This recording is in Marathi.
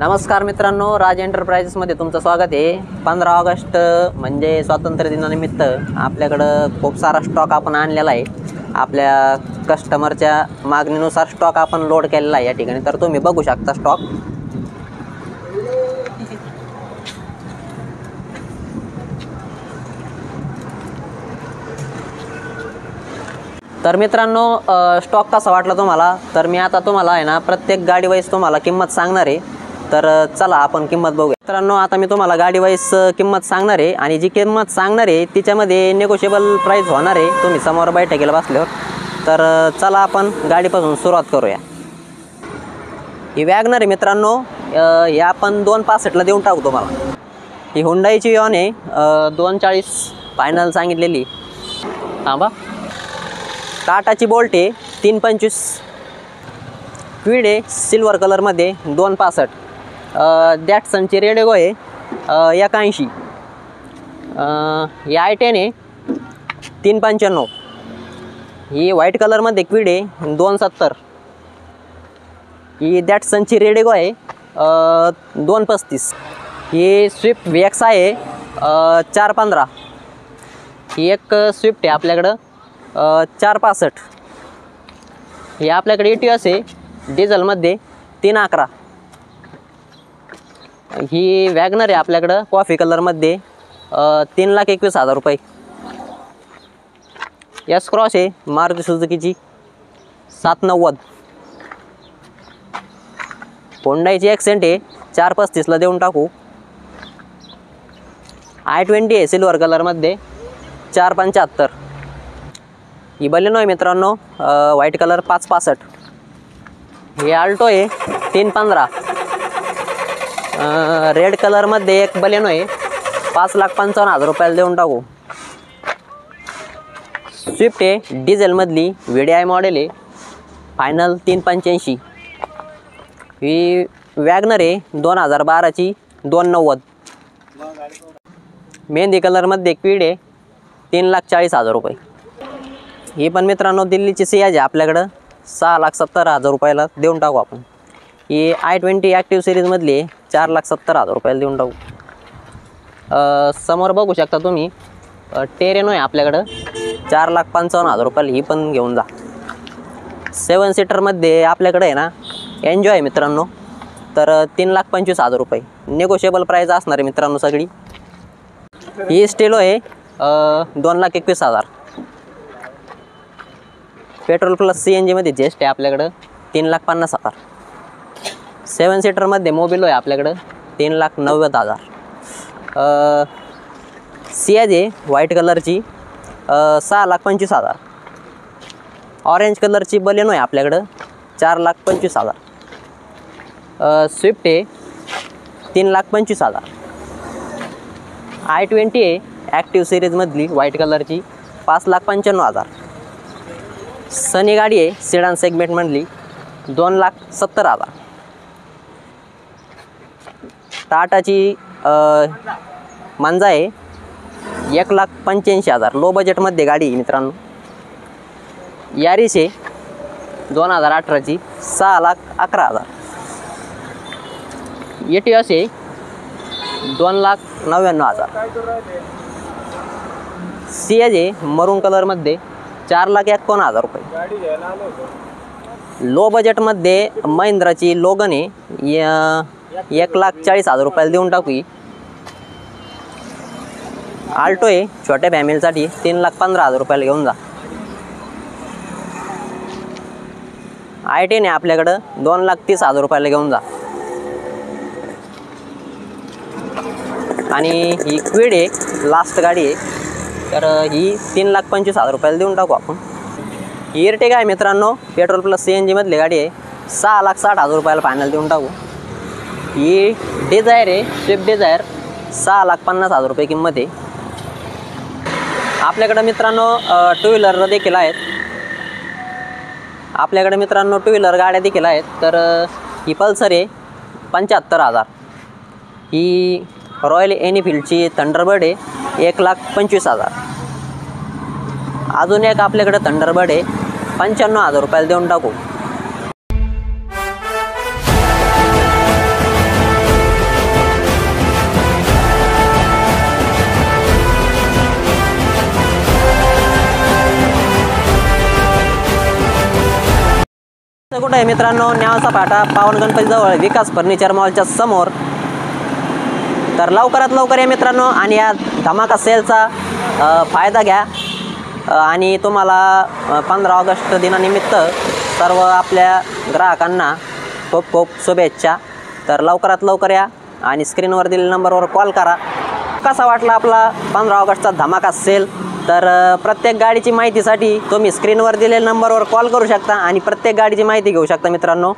नमस्कार मित्रांनो, राज एंटरप्राइजेसमध्ये तुमचं स्वागत आहे। 15 ऑगस्ट म्हणजे स्वातंत्र्य दिनानिमित्त आपल्याकडं खूप सारा स्टॉक आपण आणलेला आहे। आपल्या कस्टमरच्या मागणीनुसार स्टॉक आपण लोड केलेला आहे या ठिकाणी, तर तुम्ही बघू शकता स्टॉक। तर मित्रांनो, स्टॉक कसा वाटला तुम्हाला? तर मी आता तुम्हाला आहे ना प्रत्येक गाडी वाईज तुम्हाला किंमत सांगणार आहे। तर चला आपण किंमत बघूया। मित्रांनो, आता मी तुम्हाला गाडी वाईज किंमत सांगणार आहे आणि जी किंमत सांगणार आहे तिच्यामध्ये नेगोशिएबल प्राइस होणार आहे तुम्ही समोर बैठकीला बसल्यावर। तर चला आपण गाडीपासून सुरुवात करूया। ही वॅगनर आहे मित्रांनो, हे आपण 265ला देऊन टाकू तुम्हाला। ही हुंडाईची यॉन आहे, 240 फायनल सांगितलेली। थांबा। टाटाची बोल्ट आहे 325, क्विड आहे सिल्वर कलरमध्ये 265, डॅटसनची रेडिगो आहे 81, ही I10 आहे 395, ही व्हाईट कलरमध्ये क्विड आहे 270, ही डॅटसनची रेडिगो आहे 235, ही स्विफ्ट VX आहे 415, ही एक स्विफ्ट आहे आपल्याकडं 465, ही आपल्याकडे ETS आहे डिझेलमध्ये 311, ही वॅगनर आहे आपल्याकडं कॉफी कलरमध्ये 3,21,000 रुपये। एस क्रॉस आहे मारुती सुझुकीची 790, होंडाईची ॲक्सेंट आहे 435ला देऊन टाकू। I20 आहे सिल्वर कलरमध्ये 475, ही बलेनो आहे मित्रांनो व्हाईट कलर 565, ही आल्टो आहे 315, रेड कलरमध्ये एक बलेनो आहे 5,55,000 रुपयाला देऊन टाकू। स्विफ्ट आहे डिझेलमधली VDI मॉडेल आहे फायनल 385, ही वॅगनर आहे 2012ची 290, मेहंदी कलरमध्ये क्विड आहे 3,40,000 रुपये। ही पण मित्रांनो दिल्लीची सियाज आहे आपल्याकडं 6,70,000 रुपयाला देऊन टाकू आपण। ही I20 ॲक्टिव्ह सिरीजमधली 4,70,000 रुपयाला देऊन टाकू। समोर बघू शकता तुम्ही टेरेनो आहे आपल्याकडं 4,55,000 रुपयाला, ही पण घेऊन जा। 7 सीटरमध्ये आपल्याकडे आहे ना एन्जॉय आहे मित्रांनो, तर 3,25,000 रुपये नेगोशिएबल प्राईस असणार आहे मित्रांनो सगळी। ही स्टेलो आहे 2,21,000, पेट्रोल प्लस CNGमध्ये जेस्ट आहे आपल्याकडं 3,50,000। 7 सीटरमध्ये मोबिलो आहे आपल्याकडं 3,90,000। सियाज आहे व्हाईट कलरची 6,25,000। ऑरेंज कलरची बलेनो आहे आपल्याकडं 4,25,000। स्विफ्ट आहे 3,25,000। I20 आहे ॲक्टिव्ह सिरीजमधली व्हाईट कलरची 5,95,000। सनी गाडी आहे सेडान सेगमेंटमधली 2,70,000। टाटाची मांजा आहे 1,85,000, लो बजेटमध्ये गाडी आहे मित्रांनो। यारिस आहे 2018ची 6,11,000। ETS आहे 2,99,000। सियाज आहे मरून कलरमध्ये 4,51,000 रुपये। लो बजेटमध्ये महिंद्राची लोगन आहे 1,40,000 रुपयाला देऊन टाकू। आल्टो आहे छोट्या फॅमिलीसाठी 3,15,000 रुपयाला घेऊन जा। I10 आहे आपल्याकडं 2,30,000 रुपयाला घेऊन जा। आणि ही क्विड आहे लास्ट गाडी आहे, तर ही 3,25,000 रुपयाला देऊन टाकू आपण। ही इर्टिगा आहे मित्रांनो पेट्रोल प्लस CNGमधली गाडी आहे 6,60,000 रुपयाला फायनल देऊन टाकू। ही डिझायर आहे स्विफ्ट डिझायर 6,50,000 रुपये किंमत आहे। आपल्याकडे मित्रांनो टू व्हीलर देखील आहेत, आपल्याकडे मित्रांनो टू व्हीलर गाड्या देखील आहेत। तर ही पल्सर आहे 75,000, ही रॉयल एनफिल्डची थंडरबर्ड आहे 1,25,000। अजून एक आपल्याकडे थंडरबर्ड आहे 95,000 रुपयाला देऊन टाकू। कुठं आहे मित्रांनो, न्यावासा फाटा पावन गणपतीजवळ विकास फर्निचर मॉलच्या समोर. तर लवकरात लवकर या मित्रांनो आणि या धमाका सेलचा फायदा घ्या. आणि तुम्हाला 15 ऑगस्ट दिनानिमित्त सर्व आपल्या ग्राहकांना खूप खूप शुभेच्छा. तर लवकरात लवकर या आणि स्क्रीनवर दिलेल्या नंबरवर कॉल करा. कसा वाटला आपला 15 ऑगस्टचा धमाका सेल? तर प्रत्येक गाडीची माहितीसाठी तुम्ही स्क्रीनवर दिलेल्या नंबरवर कॉल करू शकता आणि प्रत्येक गाडीची माहिती घेऊ शकता मित्रांनो.